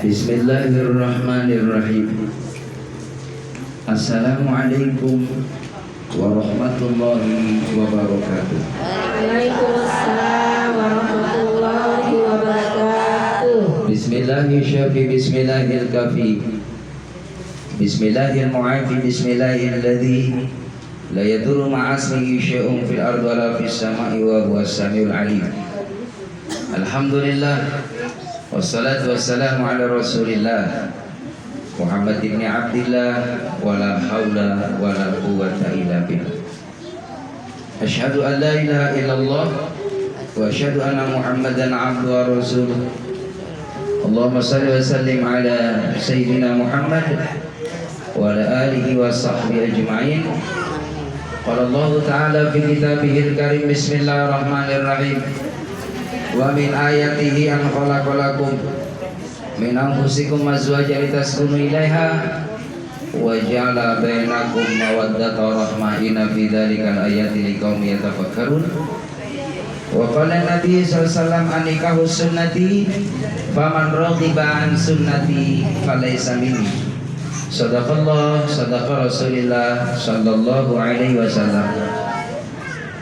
Bismillahirrahmanirrahim. Assalamualaikum warahmatullahi wabarakatuh. Waalaikumsalam warahmatullahi wabarakatuh. Bismillahirrahmanirrahim. Bismillahirrahmanirrahim. Bismillahirrahmanirrahim. Bismillahilladzi la yadurru ma'asmihi syai'un fil ardi wala fis sama'i wa huwas samiul alim. Alhamdulillah wassalatu wassalamu ala Rasulillah Muhammad ibn Abdillah wala haula wala quwwata illa billah. Asyhadu an la ilaha illallah wa asyhadu anna Muhammadan abduhu wa rasuluh. Allahumma shalli wa sallim ala sayyidina Muhammad wa ala alihi wa sahbihi ajma'in. Qala Allah ta'ala fi kitabihil karim. Bismillahirrahmanirrahim. Wa min ayatihi an khalaqalakum min anfusikum azwajan litaskunu ilaiha wa ja'ala bainakum mawaddatan wa rahmah. Inna fi dzalikal ayati liqaumin yatafakkarun. Wa qala Nabi sallallahu alaihi wasallam anikahu sunnati faman raghiba an sunnati falaysa minni. Sadaqallah, sadaqa Rasulillah sallallahu alaihi wasallam.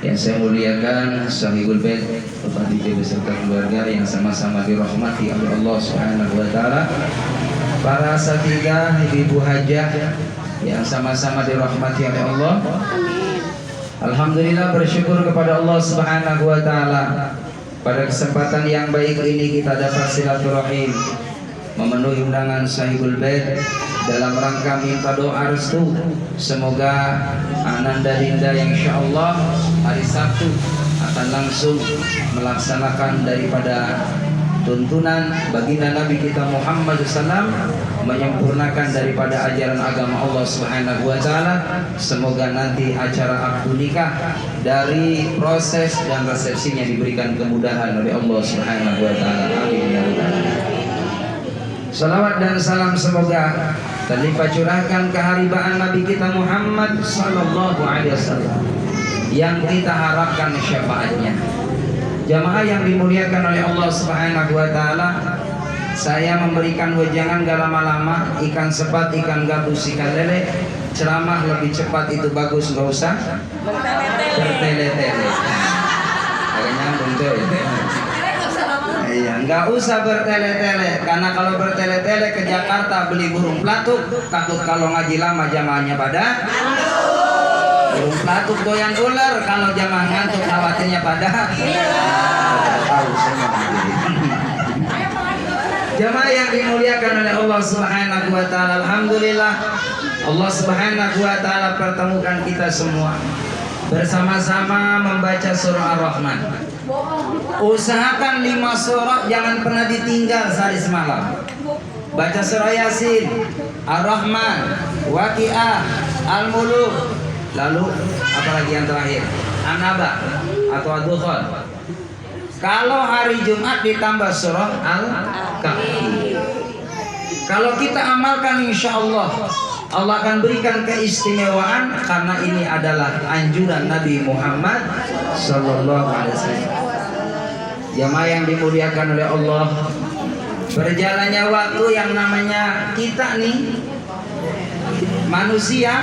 Yang saya muliakan Sahibul Bait, Bapak DJ beserta keluarga yang sama-sama dirahmati oleh Allah Subhanahu wa taala. Para asatidzah, ibu hajah yang sama-sama dirahmati oleh Allah. Alhamdulillah, bersyukur kepada Allah Subhanahu wa taala. Pada kesempatan yang baik ini kita dapat silaturahim, memenuhi undangan Sahibul Bait dalam rangka minta doa restu. Semoga Ananda Dinda yang insyaallah hari Sabtu akan langsung melaksanakan daripada tuntunan baginda Nabi kita Muhammad SAW, menyempurnakan daripada ajaran agama Allah Subhanahu wa taala. Semoga nanti acara akad nikah dari proses dan resepsinya diberikan kemudahan oleh Allah Subhanahu wa taala. Amin ya rabbal alamin. Salawat dan salam semoga terlimpah curahkan keharibaan Nabi kita Muhammad sallallahu alaihi wasallam yang kita harapkan syafaatnya. Jamaah yang dimuliakan oleh Allah Subhanahu wa taala, saya memberikan wejangan gak lama-lama, ikan sepat, ikan gabus, ikan lele. Ceramah lebih cepat itu bagus, nggak usah bertele-tele. Agak nyambung tuh. Iya, nggak usah bertele-tele, karena kalau bertele-tele ke Jakarta beli burung pelatuk, takut kalau ngaji lama jamaahnya pada burung pelatuk goyang ular, kalau jamaah ngantuk khawatirnya pada tahu semua. Jamaah yang dimuliakan oleh Allah Subhanahu wa taala, alhamdulillah Allah Subhanahu wa taala pertemukan kita semua bersama-sama membaca surah Ar-Rahman. Usahakan 5 surah jangan pernah ditinggal sehari semalam. Baca surah Yasin, Ar-Rahman, Waqiah, Al-Muluk, lalu apalagi yang terakhir, An-Naba atau Ad-Dukhan. Kalau hari Jumat ditambah surah Al-Kahfi. Kalau kita amalkan insya Allah, Allah akan berikan keistimewaan, karena ini adalah anjuran Nabi Muhammad sallallahu alaihi wasallam. Jamaah yang dimuliakan oleh Allah, berjalannya waktu yang namanya kita nih manusia,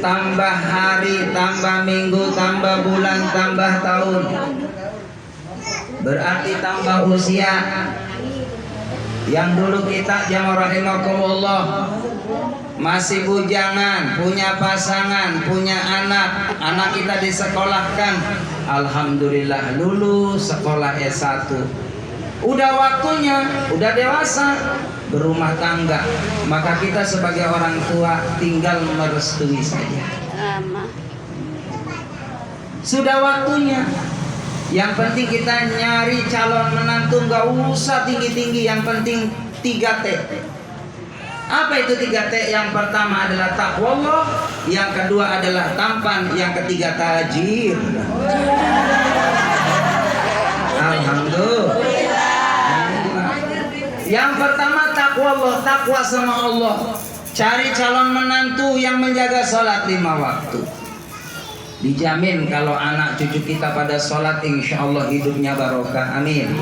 tambah hari, tambah minggu, tambah bulan, tambah tahun, berarti tambah usia. Yang dulu kita jamaah rahimakumullah masih bujangan, punya pasangan, punya anak, anak kita disekolahkan, alhamdulillah lulus sekolah S1. Udah waktunya, udah dewasa, berumah tangga, maka kita sebagai orang tua tinggal merestui saja. Sudah waktunya. Yang penting kita nyari calon menantu, nggak usah tinggi-tinggi, yang penting 3T. Apa itu 3T? Yang pertama adalah taqwallah, yang kedua adalah tampan, yang ketiga tajir. Alhamdulillah. Yang pertama taqwallah, takwa sama Allah. Cari calon menantu yang menjaga sholat 5 waktu. Dijamin kalau anak cucu kita pada sholat, insya Allah hidupnya barokah. Amin.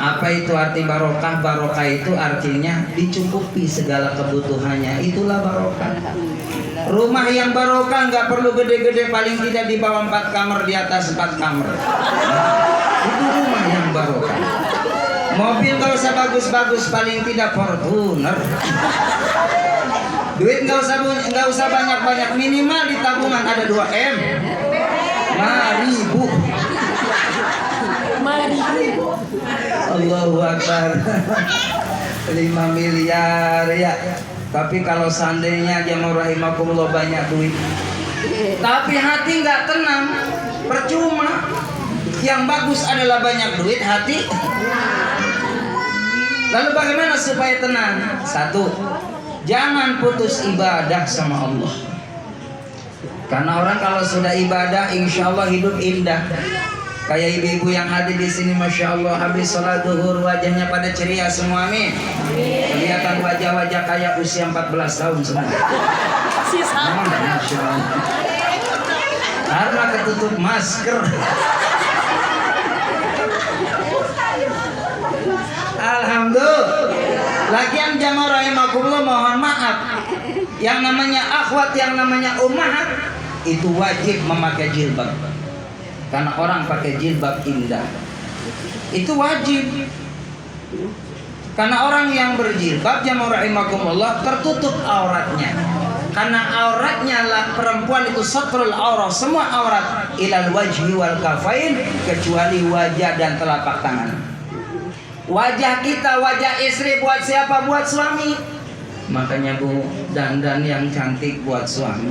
Apa itu arti barokah? Barokah itu artinya dicukupi segala kebutuhannya. Itulah barokah. Rumah yang barokah nggak perlu gede-gede, paling tidak di bawah 4 kamar, di atas 4 kamar. Itu rumah yang barokah. Mobil nggak usah bagus-bagus, paling tidak Fortuner. Duit nggak usah banyak-banyak, minimal di tabungan ada 2 M. 5.000. Allahu Akbar. 5 miliar ya. Tapi kalau seandainya jamaah rahimakumullah banyak duit, tapi hati nggak tenang, percuma. Yang bagus adalah banyak duit, hati. Lalu bagaimana supaya tenang? 1, jangan putus ibadah sama Allah. Karena orang kalau sudah ibadah, insya Allah hidup indah. Kayak ibu-ibu yang hadir di sini, masya Allah, habis sholat duhur wajahnya pada ceria semua, amin. Kelihatan wajah-wajah kayak usia 14 tahun semua. Masya Allah. Karena ketutup masker. Alhamdulillah. Lagian jamaah rahimakumullah, mohon maaf, yang namanya akhwat, yang namanya ummahat itu wajib memakai jilbab. Karena orang pakai jilbab indah, itu wajib. Karena orang yang berjilbab jamaah rahimakumullah tertutup auratnya. Karena auratnya lah, perempuan itu satrul aurat, semua aurat ilal wajhi wal kafain, kecuali wajah dan telapak tangan. Wajah kita, wajah istri buat siapa? Buat suami. Makanya Bu, dandan yang cantik buat suami.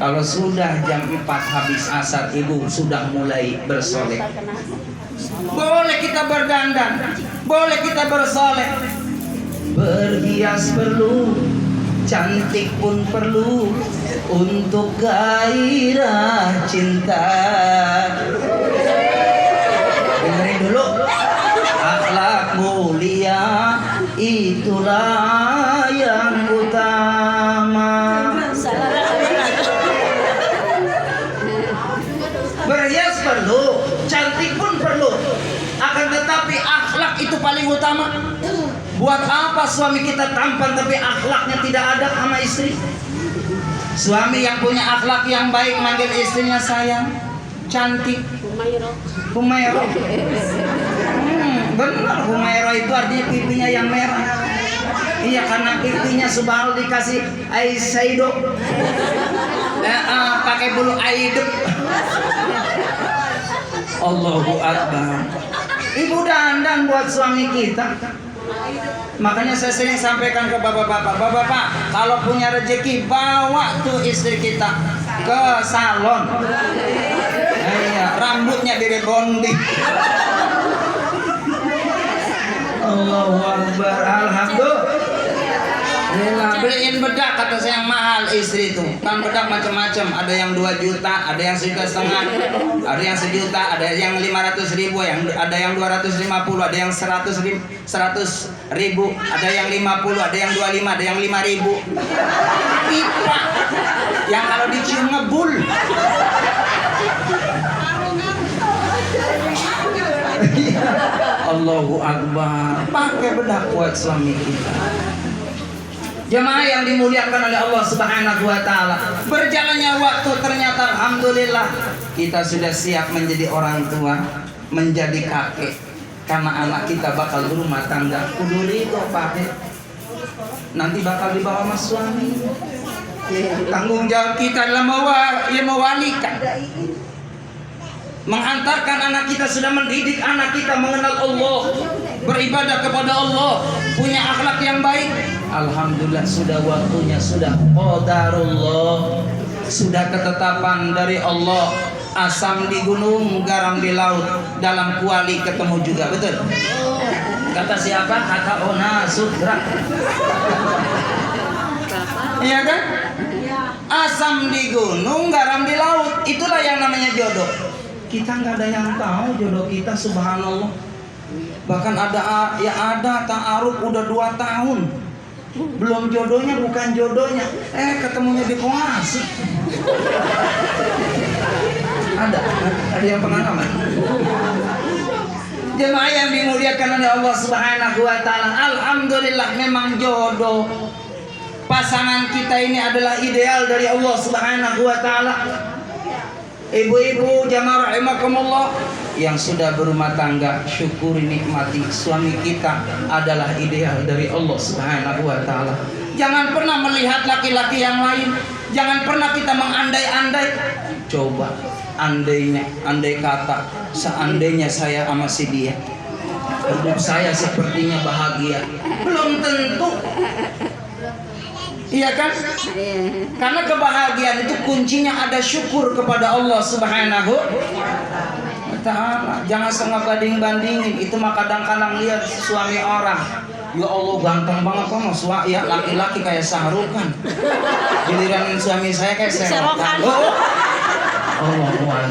Kalau sudah jam 4 habis asar, ibu sudah mulai bersolek. Boleh kita berdandan, boleh kita bersolek. Berhias perlu, cantik pun perlu, untuk gairah cinta. Dengerin dulu. Akhlak mulia itulah yang utama. Berhias perlu, cantik pun perlu, akan tetapi akhlak itu paling utama. Buat apa suami kita tampan tapi akhlaknya tidak ada sama istri? Suami yang punya akhlak yang baik manggil istrinya sayang, cantik, Humairah. Benar, Humairah itu artinya pipinya yang merah. Iya, karena pipinya subhanallah dikasih Aisaido, pakai bulu aidep. Allahu Akbar. Ibu dandan buat suami kita. Makanya saya sering sampaikan ke bapak-bapak, bapak-bapak kalau punya rezeki bawa tuh istri kita ke salon. Iya, rambutnya direbonding. Allahu Akbar. Alhamdulillah. Beliin bedak, kata saya, yang mahal istri itu. Kan bedak macam-macam, ada yang 2 juta, ada yang 1,5 juta, ada yang 1 juta, ada yang 500.000, ada yang 250, ada yang 100.000, ada yang 50, ada yang 25, ada yang 5.000. Pipa yang kalau dicium ngebul. Allahu Akbar. Pakai bedak buat suami kita. Jemaah yang dimuliakan oleh Allah Subhanahu wa taala. Berjalannya waktu ternyata alhamdulillah kita sudah siap menjadi orang tua, menjadi kakek. Karena anak kita bakal berumah tangga. Kudu itu Pak. Nanti bakal dibawa sama suami. Tanggung jawab kita adalah mewalikan. Menghantarkan anak kita, sudah mendidik anak kita mengenal Allah, beribadah kepada Allah, punya akhlak yang baik. Alhamdulillah sudah waktunya, sudah qadarullah, sudah ketetapan dari Allah. Asam di gunung, garam di laut, dalam kuali ketemu juga, betul? Kata siapa? Kata Ona Sudra. Iya kan? Asam di gunung, garam di laut, itulah yang namanya jodoh. Kita nggak ada yang tahu jodoh kita, subhanallah. Bahkan ada ta'aruf udah 2 tahun, belum jodohnya, bukan jodohnya, ketemunya di Koasi. Ada yang pengalaman. Jemaah yang dimuliakan oleh Allah Subhanahu wa taala, alhamdulillah memang jodoh pasangan kita ini adalah ideal dari Allah Subhanahu wa taala. Ibu-ibu jamaah rahimakumullah yang sudah berumah tangga, syukuri nikmati suami kita adalah ideal dari Allah Subhanahu wa taala. Jangan pernah melihat laki-laki yang lain, jangan pernah kita mengandai-andai. Coba andai kata seandainya saya sama si dia, hidup saya sepertinya bahagia. Belum tentu. Iya kan? Karena kebahagiaan itu kuncinya ada syukur kepada Allah Subhanahu wa taala. Jangan setengah banding-bandingin. Itu mah kadang-kadang lihat suami orang, ya Allah ganteng banget kok suami ya, laki-laki kayak Sahrukan. Giliran suami saya kayak Serokan. Allahu Akbar.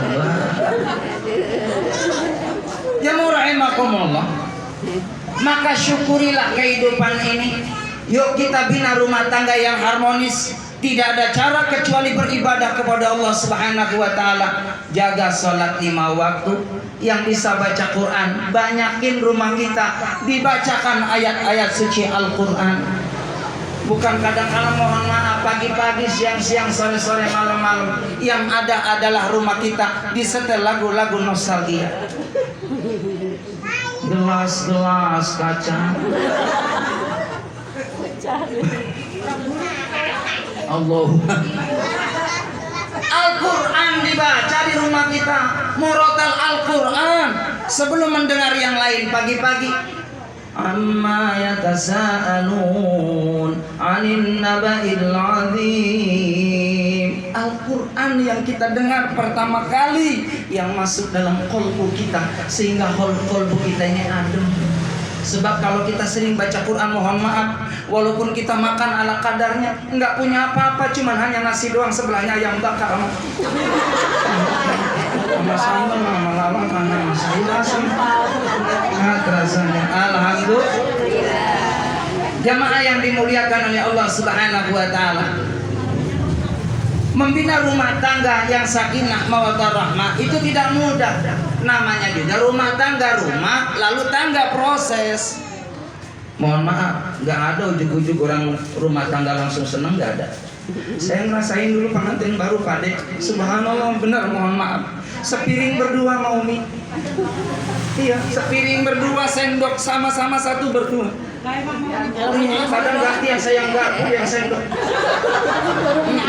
Jamaah rahimakumullah. Maka syukurilah kehidupan ini. Yuk kita bina rumah tangga yang harmonis. Tidak ada cara kecuali beribadah kepada Allah Subhanahu wa taala. Jaga sholat 5 waktu. Yang bisa baca Quran, banyakin rumah kita dibacakan ayat-ayat suci Al-Quran. Bukan kadang-kadang mohon maaf pagi-pagi, siang-siang, sore-sore, malam-malam. Yang ada adalah rumah kita disetel lagu-lagu nostalgia. Gelas-gelas kaca. Allah. Al-Quran dibaca di rumah kita, murotal Al-Quran sebelum mendengar yang lain pagi-pagi. Amma yatasaalun 'anil naba'il 'adzim. Al-Quran yang kita dengar pertama kali yang masuk dalam kolbu kita, sehingga kolbu kita ini adem. Sebab kalau kita sering baca Quran, mohon maaf, walaupun kita makan ala kadarnya, nggak punya apa-apa, cuman hanya nasi doang, sebelahnya ayam bakar sama sambal, sama lawang, sama sayur asam. Rasanya alhamdulillah. Jamaah yang dimuliakan oleh Allah Subhanahu wa taala, membina rumah tangga yang sakinah mawaddah rahmah itu tidak mudah. Namanya juga rumah tangga, rumah lalu tangga proses. Mohon maaf, nggak ada ujuk-ujuk orang rumah tangga langsung seneng, nggak ada. Saya ngerasain dulu pengantin baru Pak Dek. Subhanallah, benar, mohon maaf. Sepiring berdua mau mie. Iya, sepiring berdua, sendok sama-sama satu berdua. Kadang gantian saya yang sendok.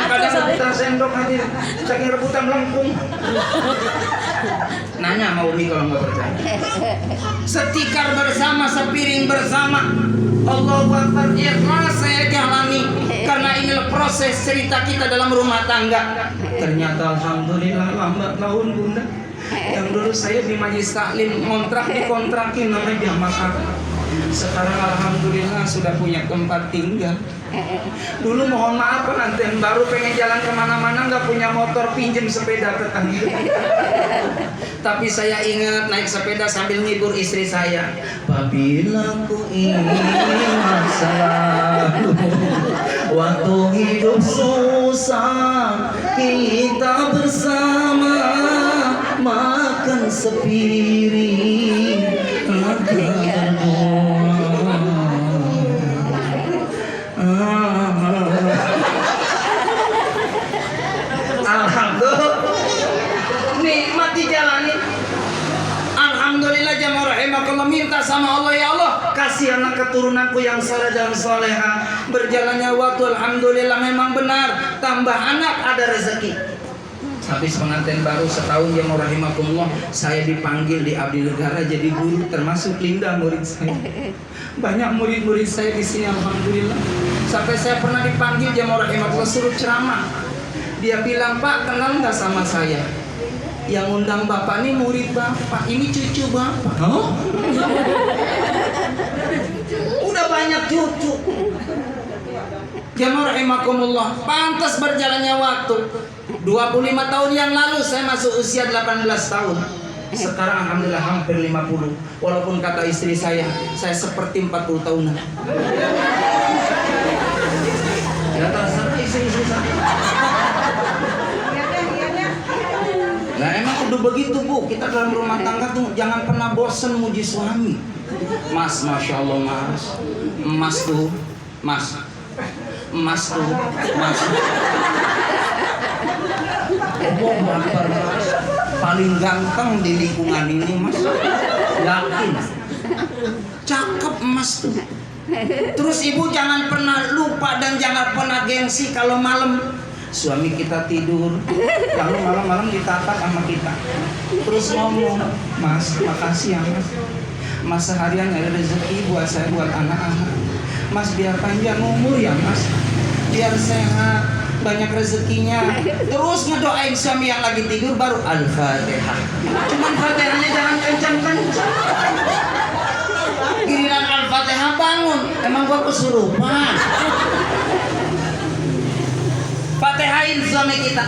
Kadang rebutan sendok nanti saking rebutan melengkung. Nanya mau mie kalau nggak percaya. Setikar bersama, sepiring bersama. Allahu Akbar, ikhlas saya jalani. Karena inilah proses cerita kita dalam rumah tangga. Ternyata alhamdulillah lambat laun bunda. Yang dulu saya di majlis taklim ngontrak dikontrakin namanya jamaah. Sekarang alhamdulillah sudah punya tempat tinggal. Dulu mohon maaf pengantin baru pengen jalan kemana-mana nggak punya motor, pinjem sepeda tetangga. Tapi saya ingat naik sepeda sambil ngibur istri saya. Apabila ku ingin masa lalu, waktu hidup susah kita bersama, makan sepiring makan alhamdulillah, nikmati jalani. Alhamdulillah jamaah rahimakumullah, minta sama Allah, ya Allah kasih anak keturunanku yang saleh dan soleha. Berjalannya waktu alhamdulillah memang benar, tambah anak ada rezeki. Habis pengantin baru setahun jamaah rahimakumullah, saya dipanggil di Abdi Negara jadi guru, termasuk Linda murid saya. Banyak murid-murid saya di sini alhamdulillah. Sampai saya pernah dipanggil jamaah rahimakumullah suruh ceramah. Dia bilang, "Pak, kenal nggak sama saya? Yang undang Bapak ini murid Bapak, ini cucu Bapak." Huh? Udah banyak cucu. Jamaah rahimakumullah, pantas berjalannya waktu. 25 tahun yang lalu saya masuk usia 18 tahun. Sekarang alhamdulillah hampir 50. Walaupun kata istri saya seperti 40 tahunan. Ya terserah istri saya. Nah emang Udah begitu Bu, kita dalam rumah tangga tuh jangan pernah bosen muji suami. Mas, Masya Allah Mas. Mas tuh, Mas. Mas tuh, Mas. Allahu Akbar, Mas. Paling ganteng di lingkungan ini Mas. Yakin. Cakep Mas tuh. Terus ibu jangan pernah lupa dan jangan pernah gengsi kalau malam suami kita tidur, lalu malam-malam ditapak sama kita. Terus ngomong, Mas, makasih ya Mas. Mas seharian ada rezeki buat saya, buat anak-anak. Mas biar panjang umur ya Mas. Biar sehat, banyak rezekinya. Terus ngedoain suami yang lagi tidur baru Al-Fatihah. Cuman Fatihahnya jangan kencang-kencang. Giliran Al-Fatihah bangun, emang gua kesurupan. Fatihain suami kita,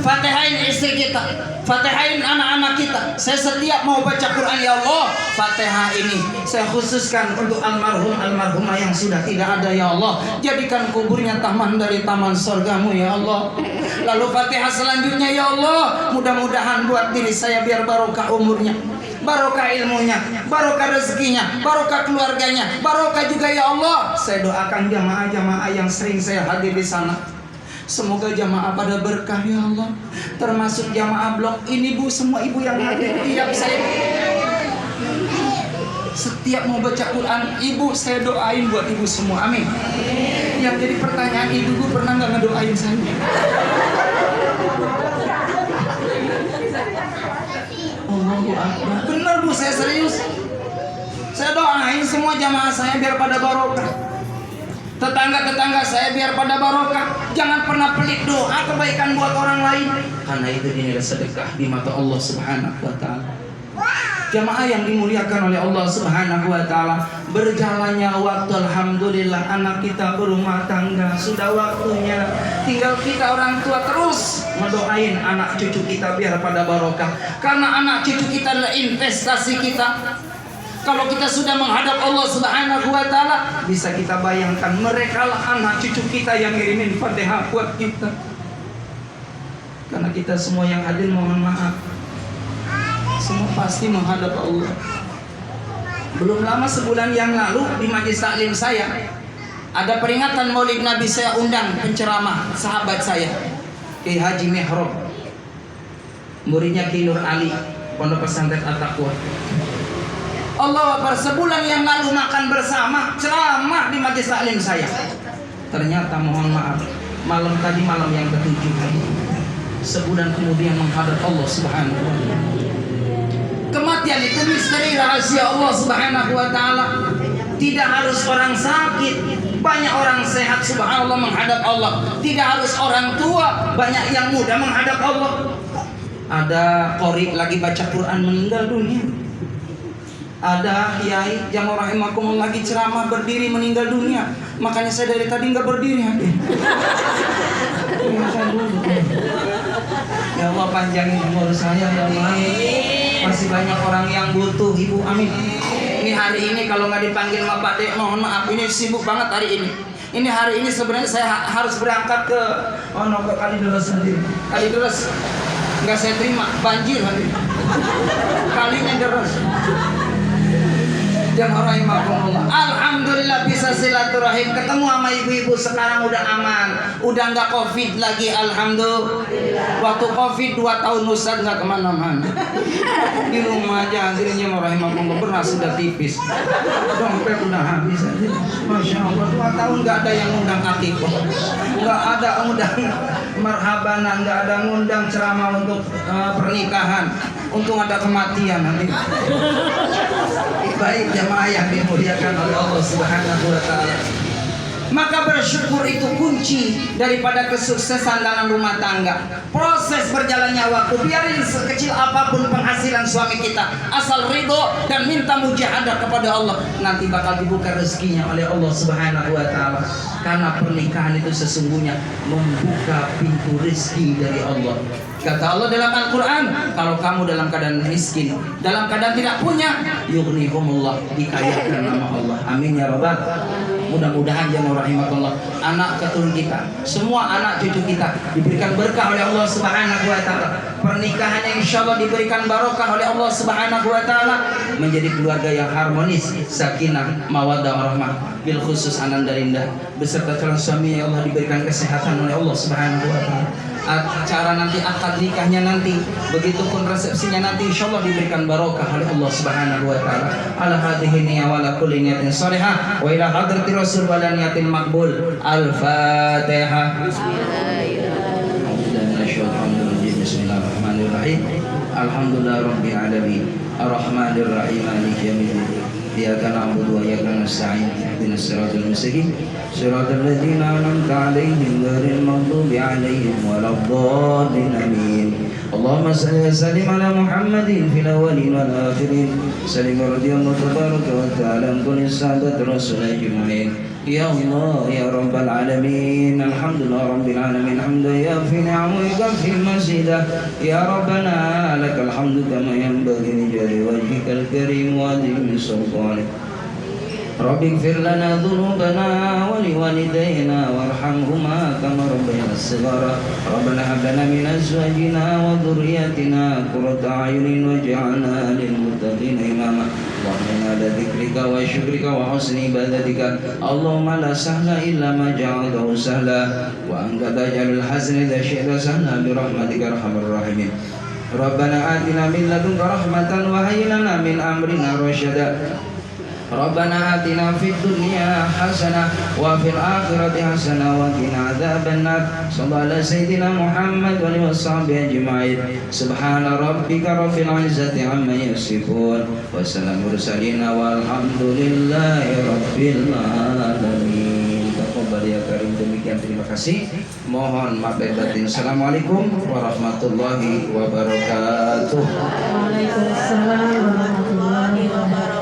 Fatihain istri kita, Fatihain anak-anak kita. Saya setiap mau baca Quran, ya Allah, Fatihah ini saya khususkan untuk almarhumah yang sudah tidak ada, ya Allah. Jadikan kuburnya taman dari taman surgamu, ya Allah. Lalu Fatihah selanjutnya, ya Allah, mudah-mudahan buat diri saya biar barokah umurnya, barokah ilmunya, barokah rezekinya, barokah keluarganya, barokah juga, ya Allah. Saya doakan jamaah-jamaah yang sering saya hadir di sana. Semoga jamaah pada berkah, ya Allah. Termasuk jamaah blok ini Bu, semua ibu yang hadir. Setiap mau baca Quran, ibu saya doain buat ibu semua, amin. Yang jadi pertanyaan, ibu pernah nggak ngedoain saya? Allahu Akbar. Bener Bu, saya serius. Saya doain semua jamaah saya biar pada barokah. Tetangga-tetangga saya biar pada barokah. Jangan pernah pelit doa kebaikan buat orang lain, karena itu dinilai sedekah di mata Allah Subhanahu wa taala. Jamaah yang dimuliakan oleh Allah Subhanahu wa taala, berjalannya waktu, alhamdulillah anak kita berumah tangga, sudah waktunya tinggal kita orang tua terus mendoain anak cucu kita biar pada barokah, karena anak cucu kita adalah investasi kita. Kalau kita sudah menghadap Allah Subhanahu wa taala, bisa kita bayangkan mereka lah anak cucu kita yang ngirimin Fatihah buat kita. Karena kita semua yang hadir mohon maaf, semua pasti menghadap Allah. Belum lama sebulan yang lalu di majelis taklim saya ada peringatan Maulid Nabi, saya undang penceramah sahabat saya Kiai Haji Mihrab, muridnya Kiai Nur Ali, Pondok Pesantren At-Taqwa. Allah Akbar, sebulan yang lalu makan bersama, ceramah di majelis taklim saya. Ternyata mohon maaf, malam tadi malam yang ke-7, sebulan kemudian menghadap Allah Subhanahu wa taala. Kematian itu misteri rahasia Allah Subhanahu wa taala. Tidak harus orang sakit, banyak orang sehat subhanallah menghadap Allah. Tidak harus orang tua, banyak yang muda menghadap Allah. Ada qori lagi baca Quran meninggal dunia. Ada kiai yang rahimakumullah lagi ceramah berdiri meninggal dunia. Makanya saya dari tadi nggak berdiri. Ya Allah panjangin umur saya, ya Allah. Masih banyak orang yang butuh ibu, amin. Ini hari ini kalau nggak dipanggil sama Pak Dek, mohon maaf, ini sibuk banget hari ini. Ini hari ini sebenarnya saya harus berangkat ke ke Kalideres sendiri. Kalideres nggak saya terima, banjir hari ini. Kalinya deres. Jamaah rahimakumullah. Alhamdulillah bisa silaturahim, ketemu sama ibu-ibu sekarang udah aman, udah nggak covid lagi, alhamdulillah. Waktu covid 2 tahun Ustaz nggak kemana-mana, di rumah aja. Hadirin jamaah rahimakumullah, beras sudah tipis, dompet udah habis. Masya Allah, 2 tahun nggak ada yang undang akikah, nggak ada undang marhabanan, nggak ada ngundang ceramah untuk pernikahan. Untung ada kematian nanti. Baik jamaah yang dimuliakan oleh Allah Subhanahu wa taala. Maka bersyukur itu kunci daripada kesuksesan dalam rumah tangga. Proses berjalannya waktu, biarin sekecil apapun penghasilan suami kita, asal ridho dan minta mujahadah kepada Allah, nanti bakal dibuka rezekinya oleh Allah Subhanahu wa taala. Karena pernikahan itu sesungguhnya membuka pintu rezeki dari Allah. Kata Allah dalam Al-Quran, kalau kamu dalam keadaan miskin, dalam keadaan tidak punya, yughnihumullah, dikayakan nama Allah. Amin ya rabbal. Mudah-mudahan ya rahimakallah anak keturunan kita, semua anak cucu kita diberikan berkah oleh Allah Subhanahu wa taala. Pernikahannya insyaallah diberikan barokah oleh Allah Subhanahu wa taala, menjadi keluarga yang harmonis, sakinah, mawaddah warahmah. Bil khusus Ananda Linda beserta calon suami ya Allah diberikan kesehatan oleh Allah Subhanahu wa taala. Acara nanti akad nikahnya nanti, begitupun resepsinya nanti insyaallah diberikan barokah oleh Allah Subhanahu wa taala. Ala hadhihi niyya wa la kulli niyatin shalihah wa ila hadratir rasul wa la niyatin maqbul. Al-Fatihah. Bismillahirrahmanirrahim. Alhamdulillah rabbil alamin. Arrahmanir rahim maliki yaumiddin. Iyyaka na'budu wa iyyaka nasta'in. Ihdinas siratal mustaqim. Siratal ladzina an'amta 'alaihim ghairil maghdubi 'alaihim waladdallin. Amin. Allahumma shalli wa sallim ala Muhammadin fil awwalin wal akhirin. Sallim radhiyallahu tabaraka wa ta'ala an kulli sahabat rasul ajma'in. Ya Allah ya Rabbal Alamin. Alhamdulillah Rabbil Alamin. Hamdan yafi ni'amahu yafi mazidah. Ya Rabbana lakal hamdu kama yanbaghi li jalali wajhikal karim wa 'azimi sultanik. Rabbi ighfir lana dhunubana wa liwalidayna warhamhuma kama rabbayana shighara. Rabbana hab lana min azwajina wa dhurriyyatina qurrata a'yunin waj'alna lil muttaqina imama. Allahumma ala dzikrika wa syukrika wa husni ibadatika. Allahumma la sahla illa ma ja'altahu sahla wa anta taj'alul hazna idza syi'ta sahla bi rahmatika arhamar rahimin. Rabbana atina min ladunka rahmatan wa hayyi lana min amrina rasyada. Rabbana atina fid dunya hasanah wa fil akhirati hasanah wa qina adzabannar. Sallallahu ala sayyidina Muhammad wa alihi washabihi ajma'in. Subhana rabbika rabbil izzati amma yasifun wa salamun mursalin walhamdulillahi rabbil alamin. Taqabbal ya karim. Demikian, terima kasih. Mohon maaf lahir batin. Assalamualaikum warahmatullahi wabarakatuh. Waalaikumsalam warahmatullahi wabarakatuh.